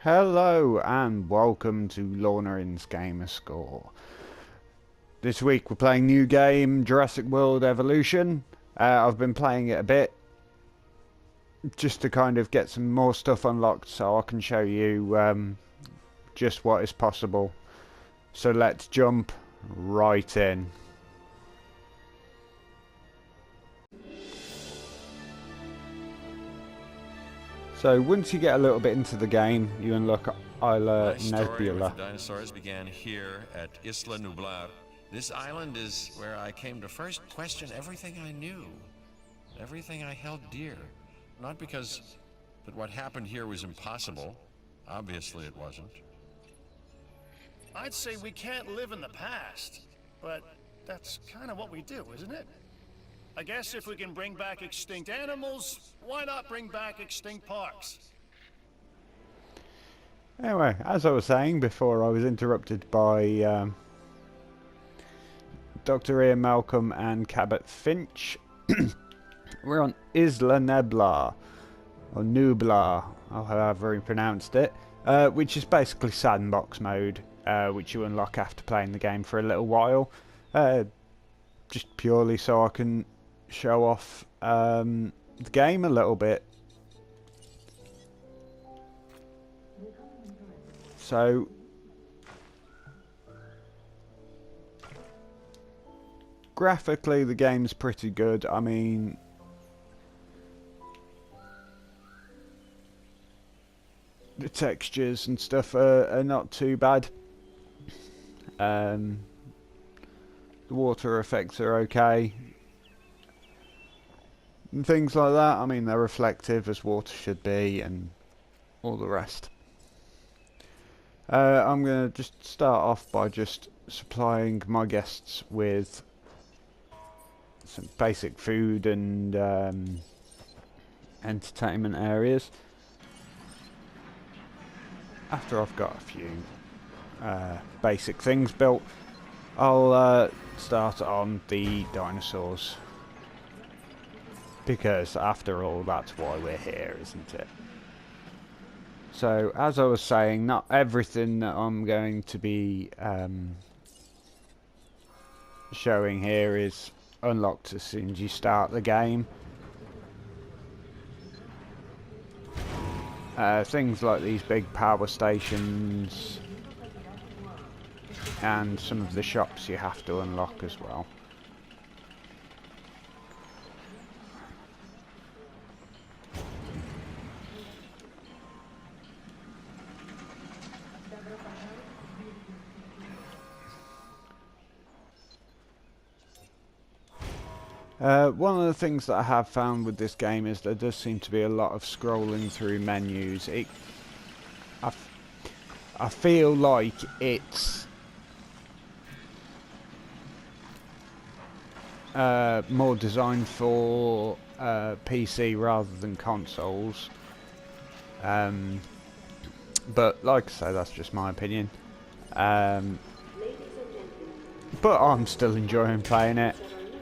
Hello and welcome to Launerin's Gamer Score. This week we're playing new game Jurassic World Evolution. I've been playing it a bit just to kind of get some more stuff unlocked so I can show you just what is possible. So let's jump right in. So once you get a little bit into the game, you unlock Isla My story with the Nebula. dinosaurs began here at Isla Nublar. This island is where I came to first question everything I knew, everything I held dear. Not because that what happened here was impossible. Obviously it wasn't. I'd say we can't live in the past, but that's kind of what we do, isn't it? I guess if we can bring back extinct animals, why not bring back extinct parks? Anyway, as I was saying before I was interrupted by Dr. Ian Malcolm and Cabot Finch, we're on Isla Nebula, or Nublar, or however you pronounced it, which is basically sandbox mode, which you unlock after playing the game for a little while, just purely so I can show off the game a little bit. So graphically the game's pretty good. I mean, the textures and stuff are not too bad. The water effects are okay. And things like that, I mean, they're reflective as water should be and all the rest. I'm going to just start off by just supplying my guests with some basic food and entertainment areas. After I've got a few basic things built, I'll start on the dinosaurs. Because after all, that's why we're here, isn't it? So, as I was saying, not everything that I'm going to be showing here is unlocked as soon as you start the game. Things like these big power stations and some of the shops you have to unlock as well. One of the things that I have found with this game is there does seem to be a lot of scrolling through menus. I feel like it's more designed for PC rather than consoles. But like I say, that's just my opinion. But I'm still enjoying playing it,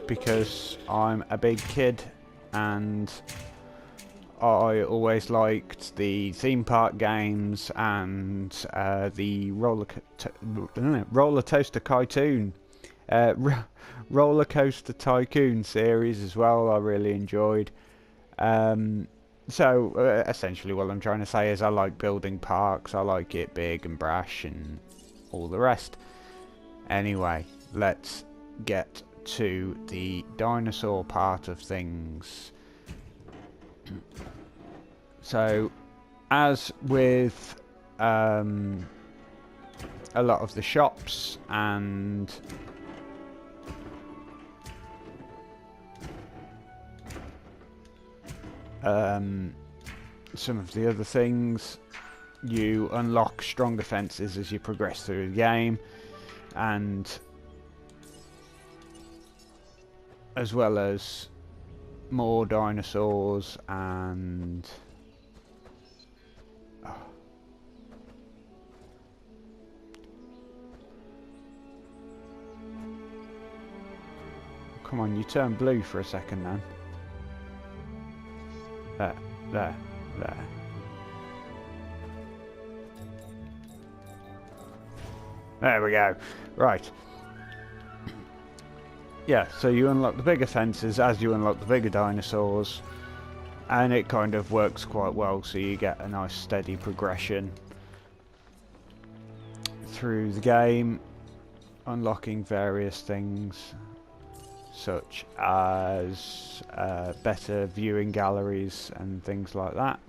because I'm a big kid and I always liked the theme park games and the roller coaster tycoon series as well. I really enjoyed. So essentially what I'm trying to say is I like building parks. I like it big and brash and all the rest. Anyway, let's get to the dinosaur part of things. So, as with a lot of the shops and some of the other things, you unlock stronger fences as you progress through the game, and as well as more dinosaurs and come on, you turn blue for a second then. There. There we go. Right. Yeah, so you unlock the bigger fences as you unlock the bigger dinosaurs, and it kind of works quite well, so you get a nice steady progression through the game, unlocking various things such as better viewing galleries and things like that.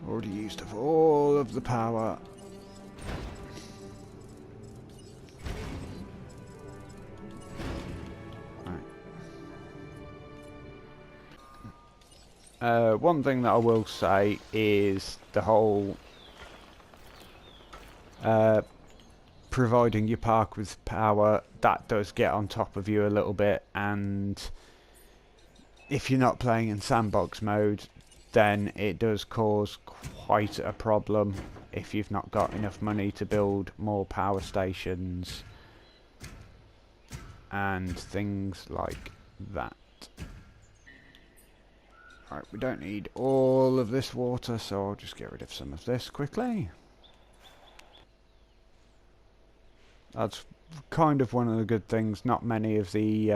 Already used up all of the power. Right. One thing that I will say is the whole providing your park with power, that does get on top of you a little bit, and if you're not playing in sandbox mode, then it does cause quite a problem if you've not got enough money to build more power stations and things like that. Right, we don't need all of this water, so I'll just get rid of some of this quickly. That's kind of one of the good things. Not many of the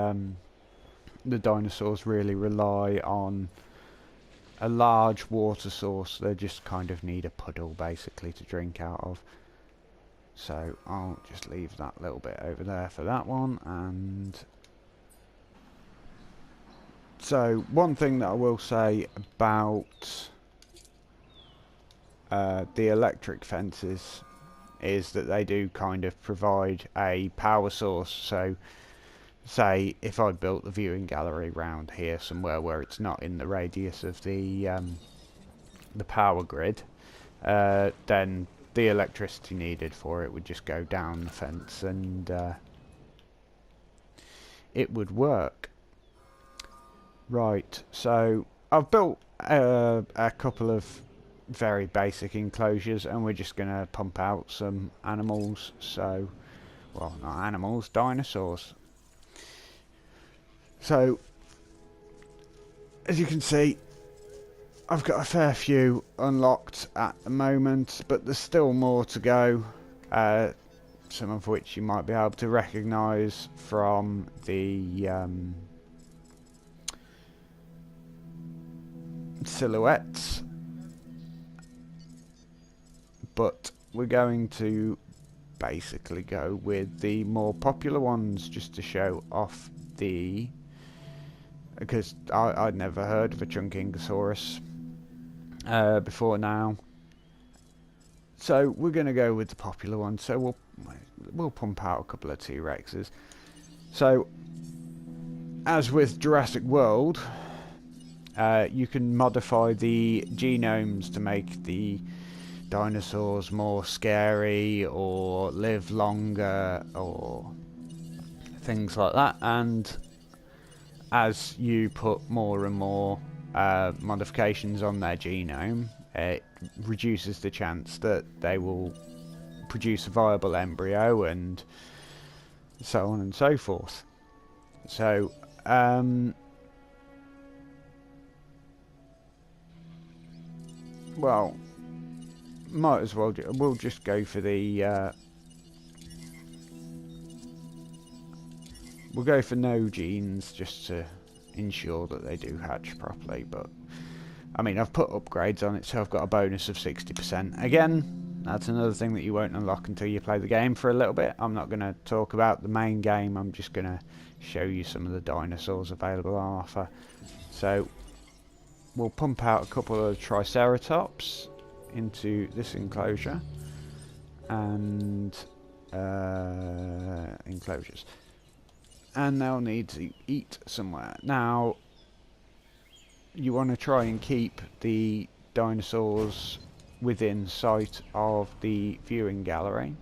dinosaurs really rely on a large water source. They just kind of need a puddle basically to drink out of. So I'll just leave that little bit over there for that one. And so one thing that I will say about the electric fences is that they do kind of provide a power source. So say if I built the viewing gallery round here somewhere where it's not in the radius of the power grid, then the electricity needed for it would just go down the fence, and it would work. Right, so I've built a couple of very basic enclosures, and we're just going to pump out some animals. So, well, not animals, dinosaurs. So, as you can see, I've got a fair few unlocked at the moment, but there's still more to go, some of which you might be able to recognise from the silhouettes. But we're going to basically go with the more popular ones just to show off the... because I'd never heard of a Chunkingosaurus before now. So we're going to go with the popular one. So we'll pump out a couple of T-Rexes. So as with Jurassic World, you can modify the genomes to make the dinosaurs more scary or live longer or things like that, and as you put more and more modifications on their genome, it reduces the chance that they will produce a viable embryo and so on and so forth. So well, might as well we'll just go for the we'll go for no genes just to ensure that they do hatch properly. But I mean, I've put upgrades on it, so I've got a bonus of 60%. Again, that's another thing that you won't unlock until you play the game for a little bit. I'm not going to talk about the main game, I'm just going to show you some of the dinosaurs available on offer. So we'll pump out a couple of Triceratops into this enclosure and enclosures, and they'll need to eat somewhere. Now you want to try and keep the dinosaurs within sight of the viewing gallery,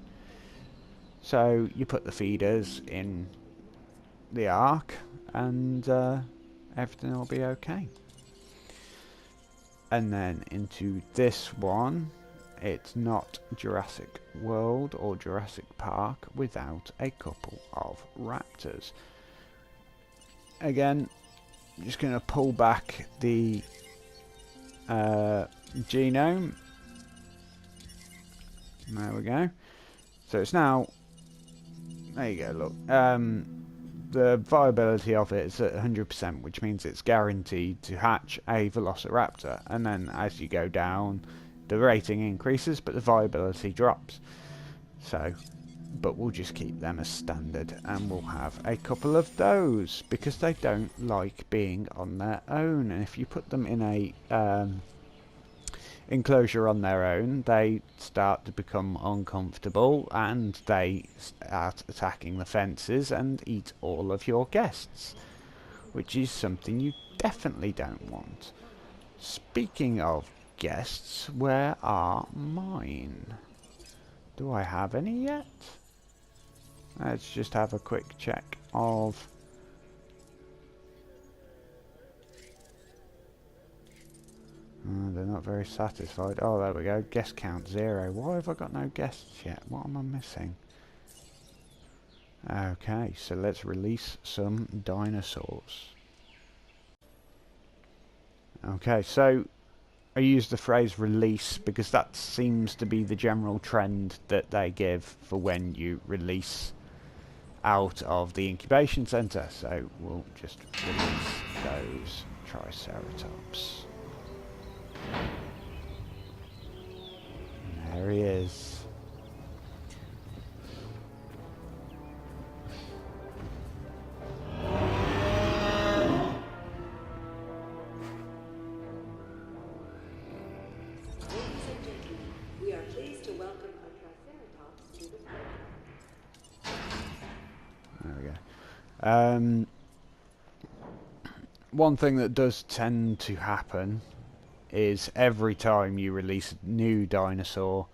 so you put the feeders in the ark and everything will be okay. And then into this one, it's not Jurassic World or Jurassic Park without a couple of raptors. Again, I'm just going to pull back the genome. There we go. So it's now, there you go, look. The viability of it is at 100%, which means it's guaranteed to hatch a Velociraptor. And then as you go down, the rating increases, but the viability drops. So, but we'll just keep them as standard, and we'll have a couple of those, because they don't like being on their own. And if you put them in a enclosure on their own, they start to become uncomfortable and they start attacking the fences and eat all of your guests, which is something you definitely don't want. Speaking of guests, where are mine? Do I have any yet? Let's just have a quick check of they're not very satisfied. Oh, there we go. Guest count 0. Why have I got no guests yet? What am I missing? Okay, so let's release some dinosaurs. Okay, so I use the phrase release because that seems to be the general trend that they give for when you release out of the incubation centre. So we'll just release those Triceratops. There he is. We are pleased to welcome a Triceratops to the park. There we go. One thing that does tend to happen is every time you release a new dinosaur,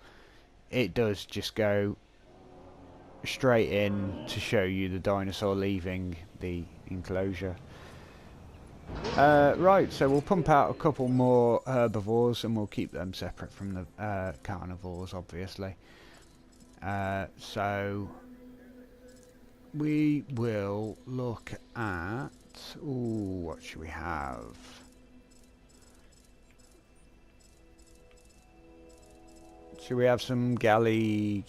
it does just go straight in to show you the dinosaur leaving the enclosure. Right, so we'll pump out a couple more herbivores and we'll keep them separate from the carnivores, obviously. So we will look at, what should we have? Should we have some Gallimimus?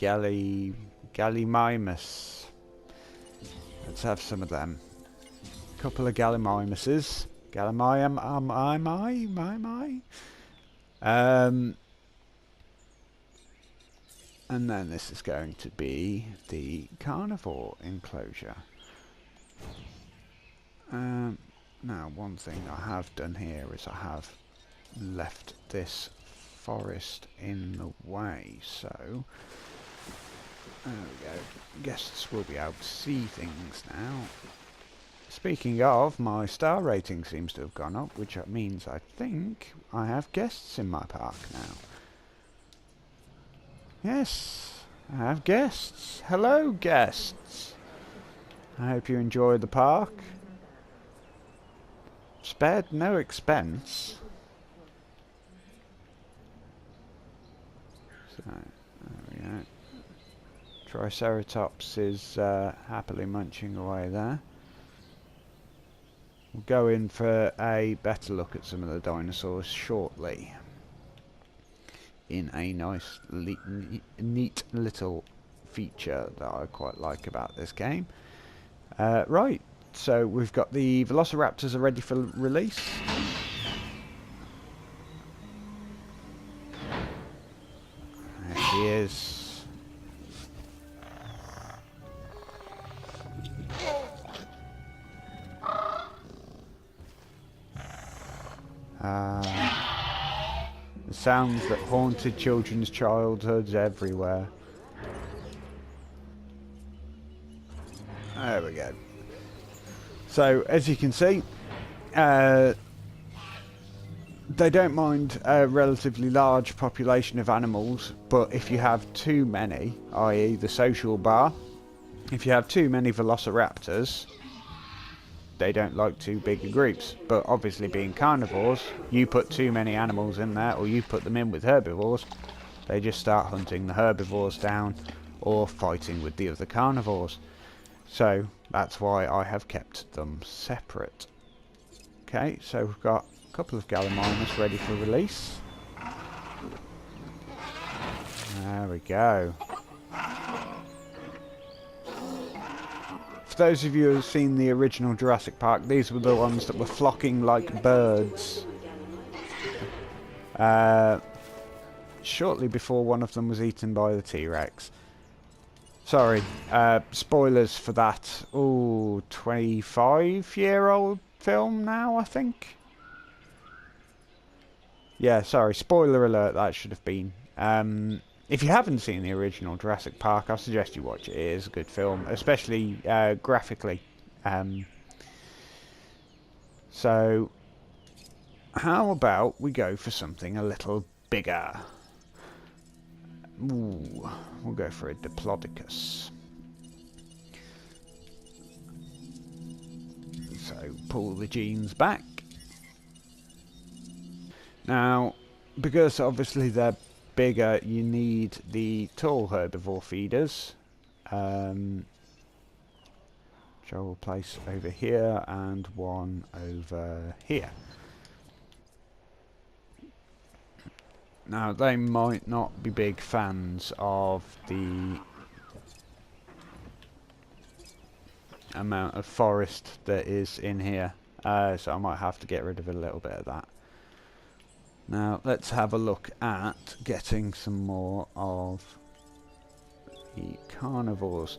Let's have some of them. A couple of Gallimimuses. And then this is going to be the carnivore enclosure. Now, one thing I have done here is I have left this forest in the way, so there we go. Guests will be able to see things now. Speaking of, my star rating seems to have gone up, which means I think I have guests in my park now. Yes, I have guests. Hello, guests. I hope you enjoy the park. Spared no expense. So, there we go. Triceratops is happily munching away there. We'll go in for a better look at some of the dinosaurs shortly. In a nice, neat little feature that I quite like about this game. Right, so we've got the Velociraptors are ready for release. There she is. The sounds that haunted children's childhoods everywhere. There we go. So, as you can see, they don't mind a relatively large population of animals, but if you have too many, i.e. the social bar, if you have too many Velociraptors, they don't like too big groups. But obviously being carnivores, you put too many animals in there, or you put them in with herbivores, They just start hunting the herbivores down or fighting with the other carnivores. So that's why I have kept them separate. Okay, so we've got a couple of Gallimimus ready for release. There we go. For those of you who have seen the original Jurassic Park, these were the ones that were flocking like birds. Shortly before one of them was eaten by the T-Rex. Sorry, spoilers for that. Ooh, 25-year-old film now, I think. Yeah, sorry, spoiler alert, that should have been. If you haven't seen the original Jurassic Park, I suggest you watch it. It is a good film, especially graphically. So, how about we go for something a little bigger? Ooh, we'll go for a Diplodocus. So, pull the genes back. Now, because obviously they're bigger, you need the tall herbivore feeders, which I will place over here and one over here. Now, they might not be big fans of the amount of forest that is in here, so I might have to get rid of a little bit of that. Now, let's have a look at getting some more of the carnivores.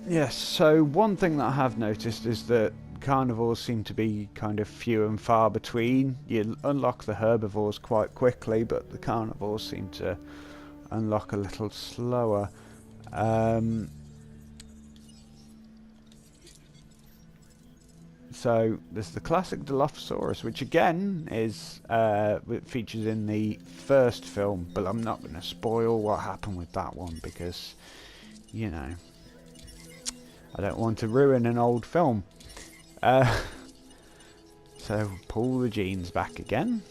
Yes, so one thing that I have noticed is that carnivores seem to be kind of few and far between. You unlock the herbivores quite quickly, but the carnivores seem to unlock a little slower. So there's the classic Dilophosaurus, which again is features in the first film, but I'm not going to spoil what happened with that one because, you know, I don't want to ruin an old film. So pull the genes back again.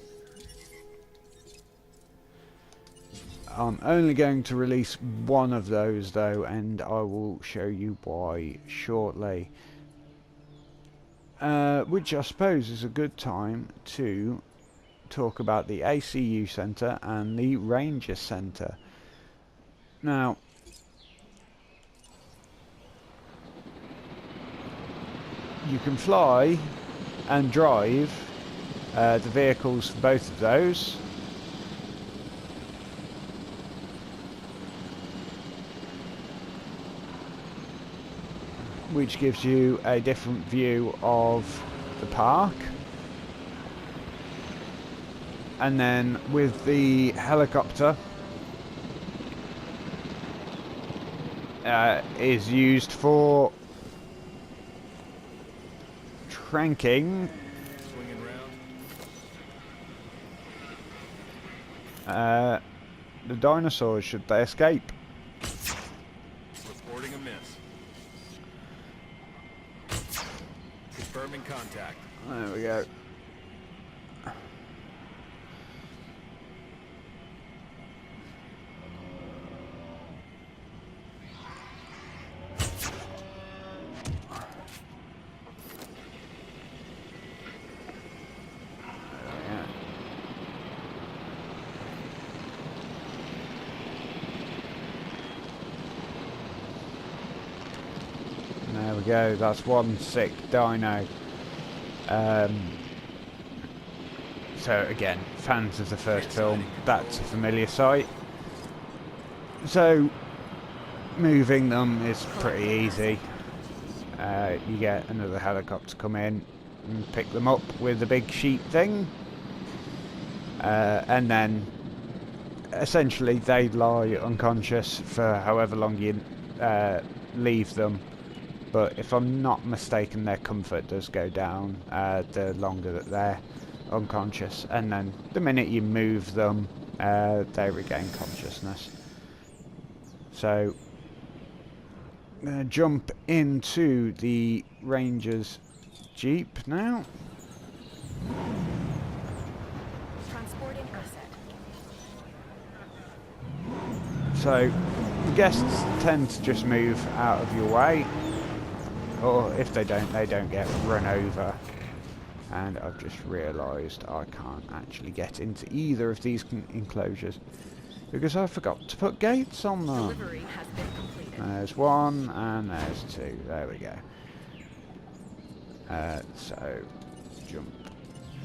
I'm only going to release one of those though, and I will show you why shortly. Which I suppose is a good time to talk about the ACU Centre and the Ranger Centre. Now, you can fly and drive the vehicles for both of those. Which gives you a different view of the park. And then with the helicopter is used for tranking the dinosaurs should they escape. Reporting a miss. Confirming contact. There we go. There we go, that's one sick dino. So again, fans of the first film, that's a familiar sight. So moving them is pretty easy. You get another helicopter come in and pick them up with the big sheet thing. And then essentially they lie unconscious for however long you leave them. But if I'm not mistaken, their comfort does go down the longer that they're unconscious. And then the minute you move them, they regain consciousness. So, I'm going to jump into the Ranger's Jeep now. Transporting asset. So the guests tend to just move out of your way, or if they don't get run over. And I've just realised I can't actually get into either of these enclosures because I forgot to put gates on them. Delivery has been completed. There's one and there's two. There we go. So jump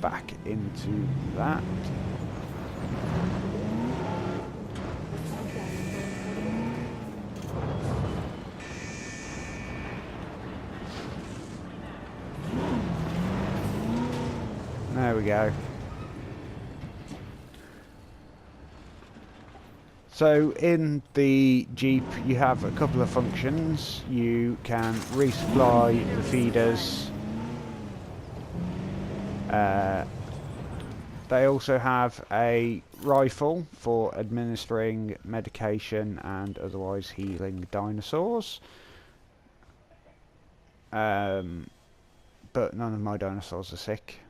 back into that. There we go. So in the Jeep you have a couple of functions. You can resupply the feeders. They also have a rifle for administering medication and otherwise healing dinosaurs. But none of my dinosaurs are sick.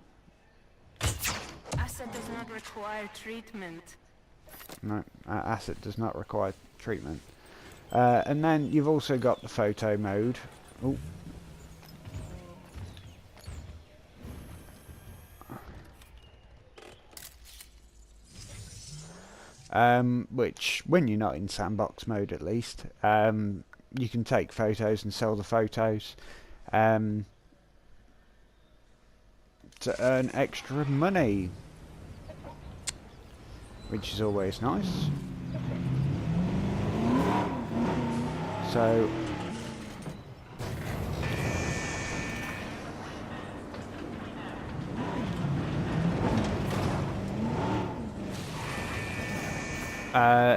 Asset does not require treatment. No, asset does not require treatment. And then you've also got the photo mode. Ooh. Which, when you're not in sandbox mode at least, you can take photos and sell the photos to earn extra money, which is always nice. So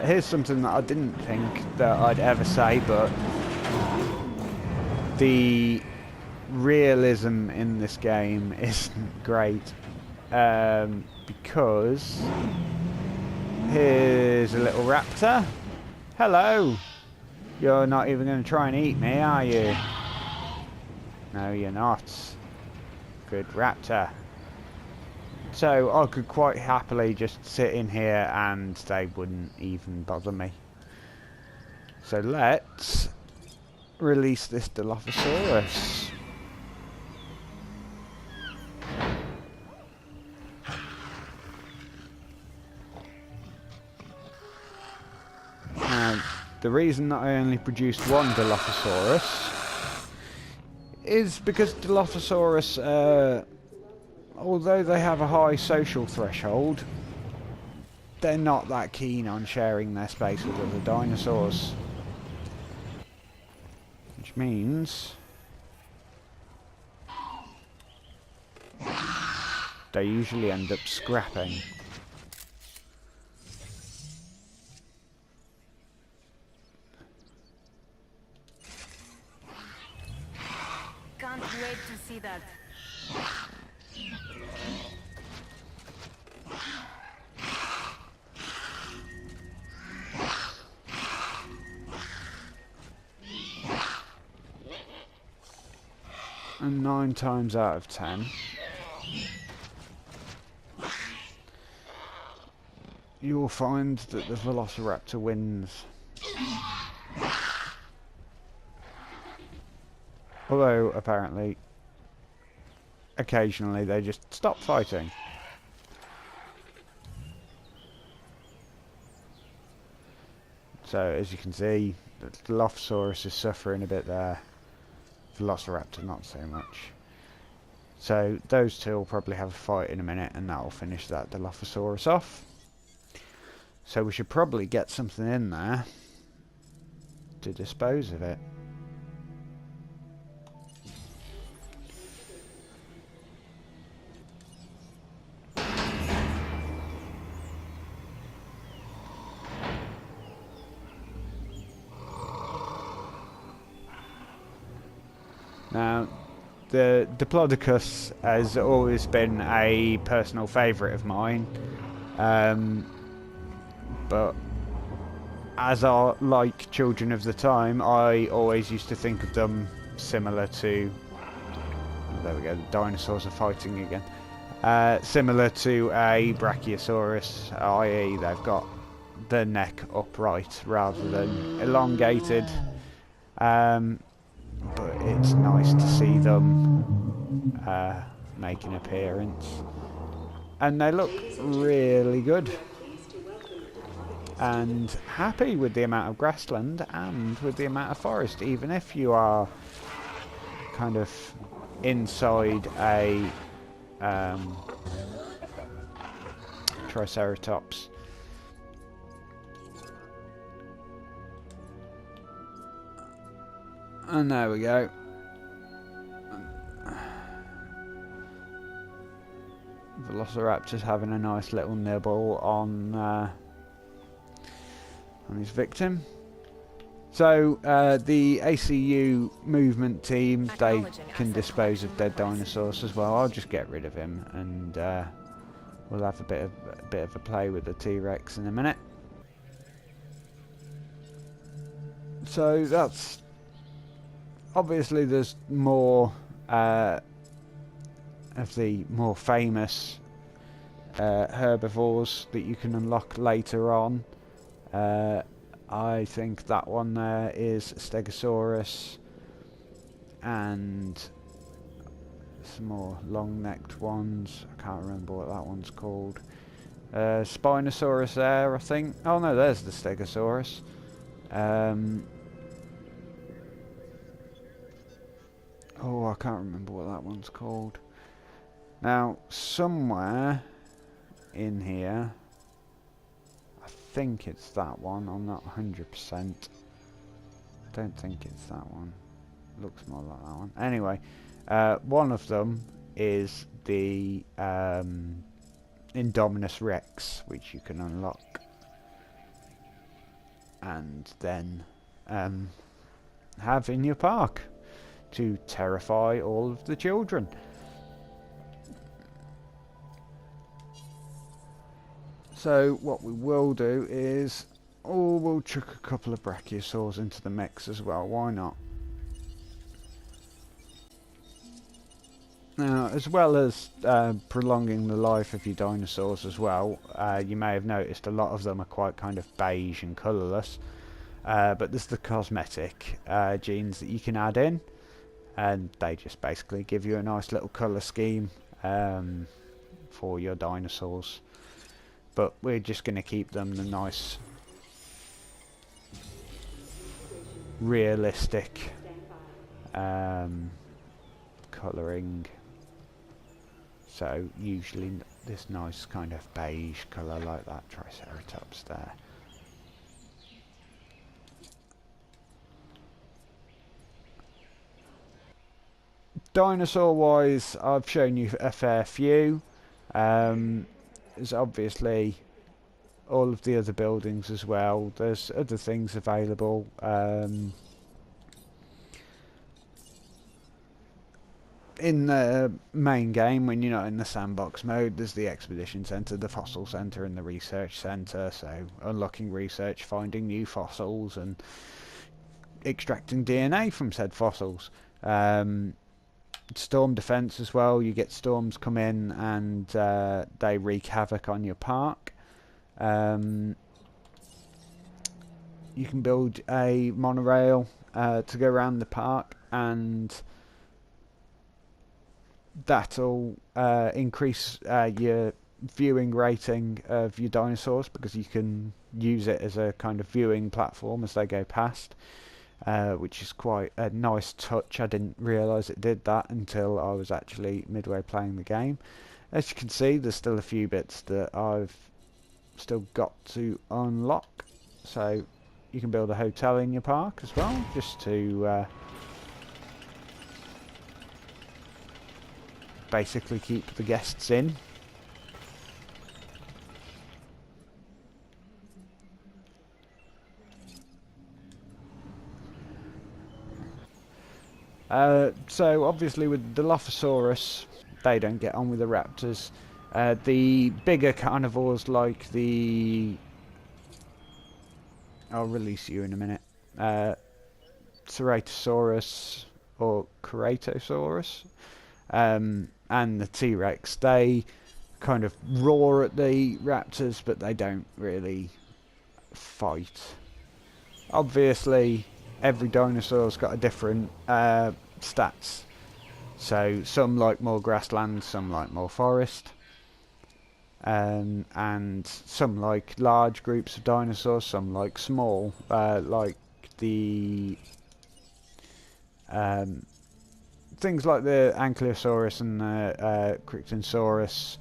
here's something that I didn't think that I'd ever say, but the realism in this game isn't great, because here's a little raptor. Hello. You're not even going to try and eat me, are you? No, you're not. Good raptor. So I could quite happily just sit in here and they wouldn't even bother me. So let's release this Dilophosaurus. Now, the reason that I only produced one Dilophosaurus is because Dilophosaurus, although they have a high social threshold, they're not that keen on sharing their space with other dinosaurs. Which means they usually end up scrapping. Can't wait to see that. And 9 times out of 10, you will find that the Velociraptor wins. Although, apparently, occasionally they just stop fighting. So, as you can see, the Dilophosaurus is suffering a bit there. Velociraptor not so much. So those two will probably have a fight in a minute and that will finish that Dilophosaurus off. So we should probably get something in there to dispose of it. Now, the Diplodocus has always been a personal favourite of mine, but as I like children of the time, I always used to think of them similar to... Oh, there we go, the dinosaurs are fighting again. Similar to a Brachiosaurus, i.e. they've got the neck upright rather than elongated. But it's nice to see them make an appearance. And they look really good. And happy with the amount of grassland and with the amount of forest, even if you are kind of inside a Triceratops. And there we go. Velociraptor's having a nice little nibble on his victim. So the ACU movement team, they can dispose of dead dinosaurs as well. I'll just get rid of him, and we'll have a bit of a play with the T-Rex in a minute. So that's obviously there's more of the more famous herbivores that you can unlock later on. I think that one there is Stegosaurus, and some more long-necked ones. I can't remember what that one's called. Spinosaurus there, I think. Oh no, there's the Stegosaurus. Oh, I can't remember what that one's called. Now, somewhere in here, I think it's that one. I'm not 100%. Don't think it's that one. Looks more like that one. Anyway, one of them is the Indominus Rex, which you can unlock. And then have in your park to terrify all of the children. So what we will do is, we'll chuck a couple of brachiosaurs into the mix as well, why not? Now, as well as prolonging the life of your dinosaurs as well, you may have noticed a lot of them are quite kind of beige and colourless, but there's the cosmetic genes that you can add in, and they just basically give you a nice little colour scheme for your dinosaurs. But we're just going to keep them the nice, realistic colouring. So usually this nice kind of beige colour like that Triceratops there. Dinosaur wise, I've shown you a fair few. There's obviously all of the other buildings as well. There's other things available. In the main game, when you're not in the sandbox mode, there's the Expedition Centre, the Fossil Centre and the Research Centre. So unlocking research, finding new fossils and extracting DNA from said fossils. Storm defense as well. You get storms come in and they wreak havoc on your park. You can build a monorail to go around the park, and that'll increase your viewing rating of your dinosaurs, because you can use it as a kind of viewing platform as they go past. Which is quite a nice touch. I didn't realise it did that until I was actually midway playing the game. As you can see, there's still a few bits that I've still got to unlock. So you can build a hotel in your park as well, just to basically keep the guests in. So obviously with the Dilophosaurus, they don't get on with the raptors. The bigger carnivores like the... I'll release you in a minute. Ceratosaurus or Ceratosaurus and the T-Rex, they kind of roar at the raptors, but they don't really fight. Obviously, every dinosaur's got a different stats. So some like more grassland, some like more forest. And some like large groups of dinosaurs, some like small, like the things like the Ankylosaurus and the Crichtonsaurus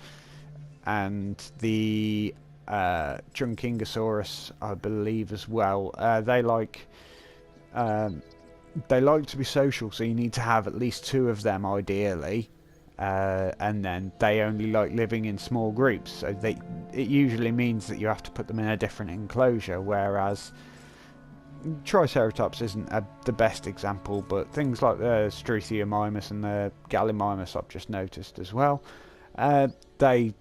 and the Chunkingosaurus, I believe, as well. They like to be social, so you need to have at least 2 of them ideally. And then they only like living in small groups, so it usually means that you have to put them in a different enclosure, whereas Triceratops isn't the best example, but things like the Struthiomimus and the Gallimimus I've just noticed as well, they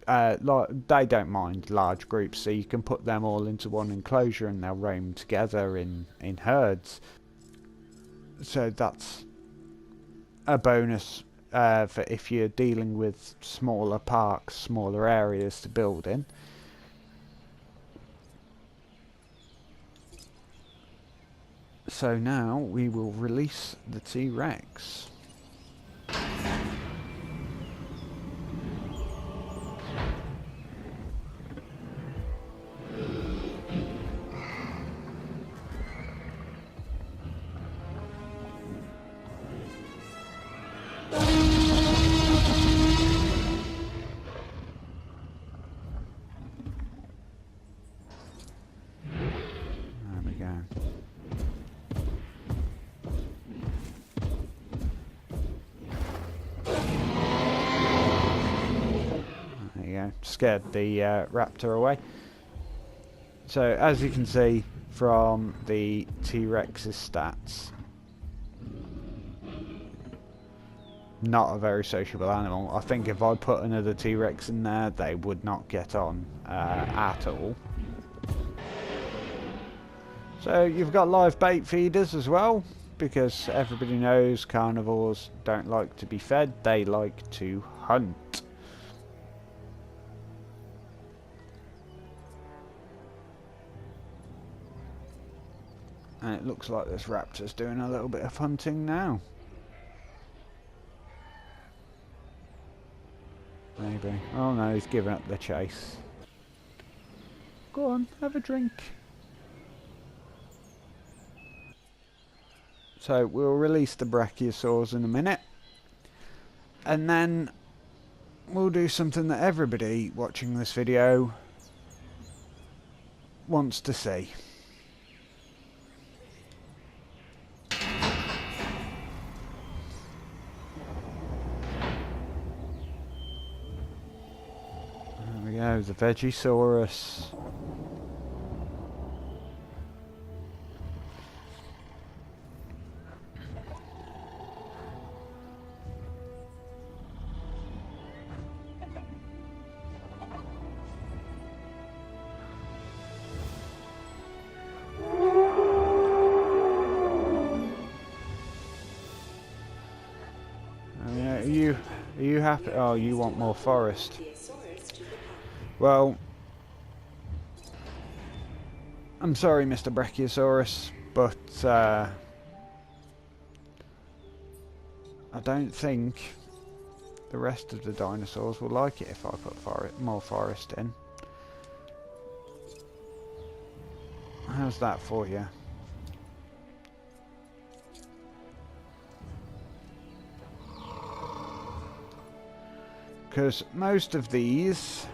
don't mind large groups, so you can put them all into one enclosure and they'll roam together in herds. So that's a bonus for if you're dealing with smaller parks, smaller areas to build in. So now we will release the T-Rex. Scared the raptor away. So as you can see from the T-Rex's stats, not a very sociable animal. I think if I put another T-Rex in there, they would not get on at all. So you've got live bait feeders as well, because everybody knows carnivores don't like to be fed, they like to hunt. And it looks like this raptor's doing a little bit of hunting now. Maybe. Oh no, he's giving up the chase. Go on, have a drink. So we'll release the brachiosaurs in a minute. And then we'll do something that everybody watching this video wants to see. There we go, the Vegisaurus. Are you happy? Oh, you want more forest. Well, I'm sorry, Mr. Brachiosaurus, but I don't think the rest of the dinosaurs will like it if I put more forest in. How's that for you? Because most of these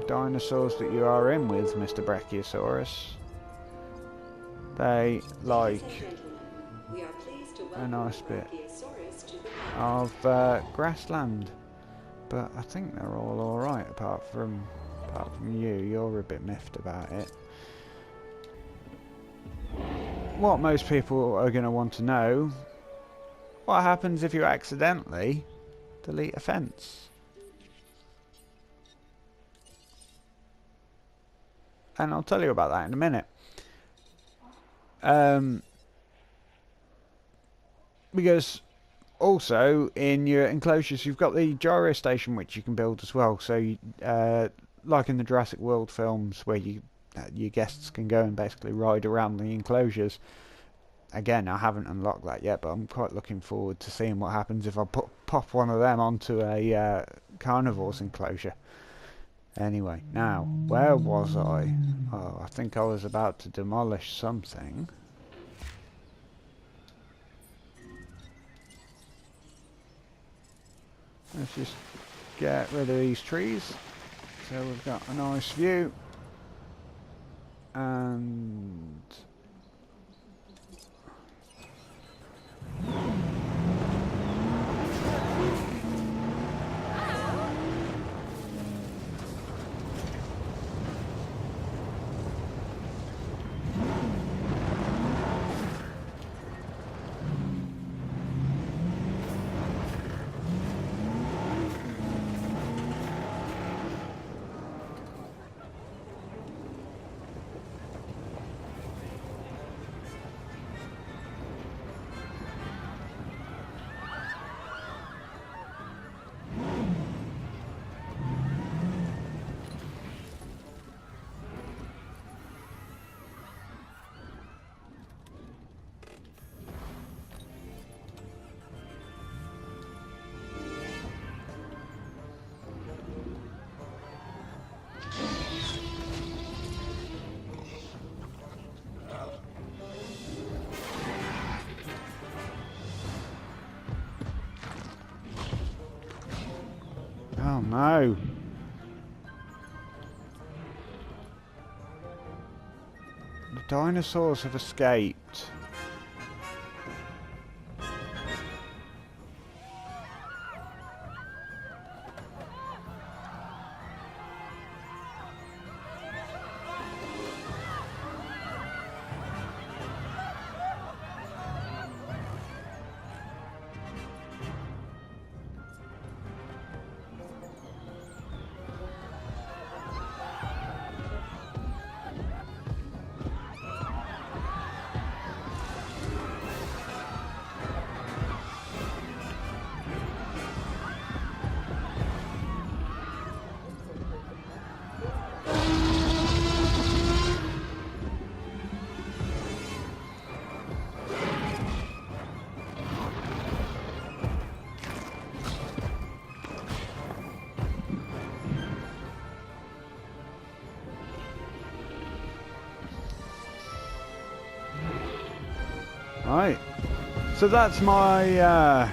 dinosaurs that you are in with, Mr. Brachiosaurus, they like a nice bit of grassland, but I think they're all alright apart from you. You're a bit miffed about it. What most people are going to want to know, what happens if you accidentally delete a fence? And I'll tell you about that in a minute. Because also in your enclosures you've got the gyro station which you can build as well. So like in the Jurassic World films where you your guests can go and basically ride around the enclosures. Again, I haven't unlocked that yet, but I'm quite looking forward to seeing what happens if I pop one of them onto a carnivore's enclosure. Anyway, now, where was I? Oh, I think I was about to demolish something. Let's just get rid of these trees. So we've got a nice view. And... Oh no! The dinosaurs have escaped. Right, so that's my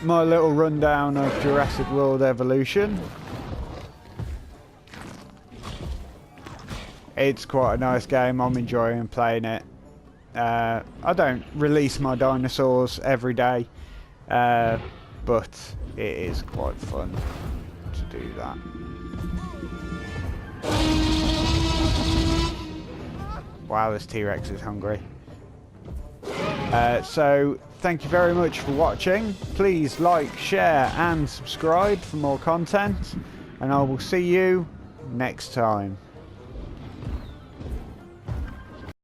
my little rundown of Jurassic World Evolution. It's quite a nice game, I'm enjoying playing it. I don't release my dinosaurs every day, but it is quite fun to do that. Wow, this T-Rex is hungry. So, thank you very much for watching. Please like, share and subscribe for more content. And I will see you next time.